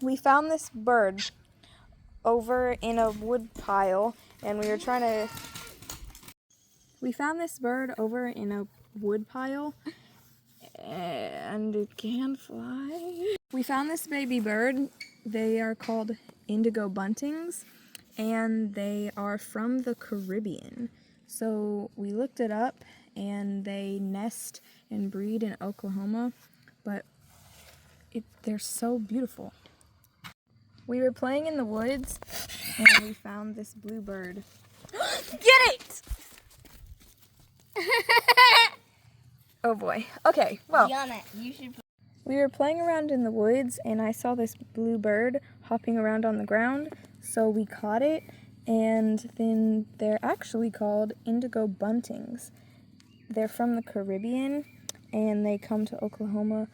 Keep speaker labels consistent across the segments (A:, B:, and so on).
A: We found this bird over in a wood pile, and we found this bird over in a wood pile, and it can fly. We found this baby bird. They are called Indigo Buntings, and they are from the Caribbean. So we looked it up, and they nest and breed in Oklahoma, but they're so beautiful. We were playing in the woods, and we found this blue bird.
B: Get it!
A: Oh boy. Okay, well,
B: Gianna, you should.
A: we were playing around in the woods, and I saw this blue bird hopping around on the ground, so we caught it, and then they're actually called Indigo Buntings. They're from the Caribbean, and they come to Oklahoma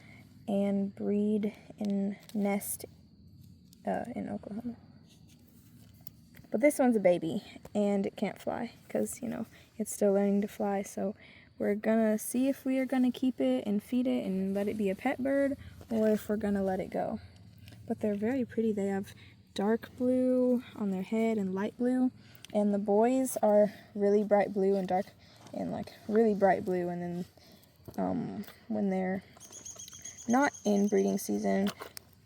A: and breed and nest in Oklahoma. But this one's a baby, and it can't fly because, it's still learning to fly. So we're gonna see if we are gonna keep it and feed it and let it be a pet bird, or if we're gonna let it go. But they're very pretty. They have dark blue on their head and light blue, and the boys are really bright blue and dark and really bright blue. And then when they're not in breeding season,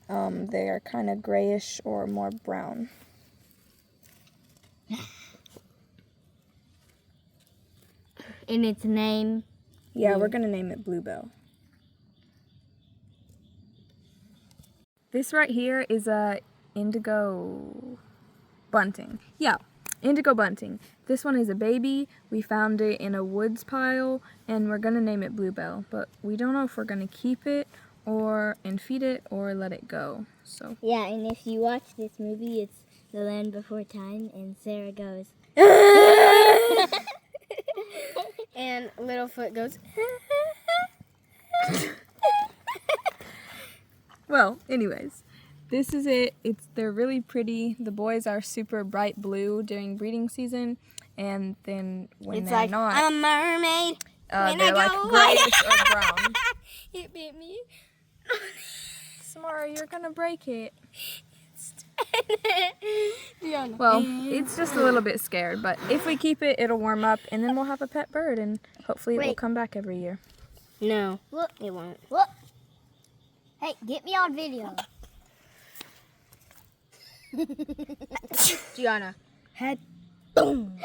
A: they are kind of grayish or more brown.
B: And its name?
A: Yeah, we're gonna name it Bluebell. This right here is a Indigo Bunting. Yeah, Indigo Bunting. This one is a baby. We found it in a woods pile, and we're gonna name it Bluebell. But we don't know if we're gonna keep it and feed it or let it go. So
B: Yeah, and if you watch this movie, it's The Land Before Time, and Sarah goes, and Littlefoot goes,
A: well, anyways, this is it. They're really pretty. The boys are super bright blue during breeding season, and then when
B: it's
A: they're
B: like,
A: not,
B: I'm a mermaid. When
A: they're
B: I
A: like
B: go
A: grayish or brown.
B: It bit me.
A: Samara, you're gonna break it.
B: Gianna.
A: Well, it's just a little bit scared, but if we keep it, it'll warm up, and then we'll have a pet bird, and hopefully it will come back every year.
B: No, look, it won't. Look. Hey, get me on video. Gianna, head. Boom.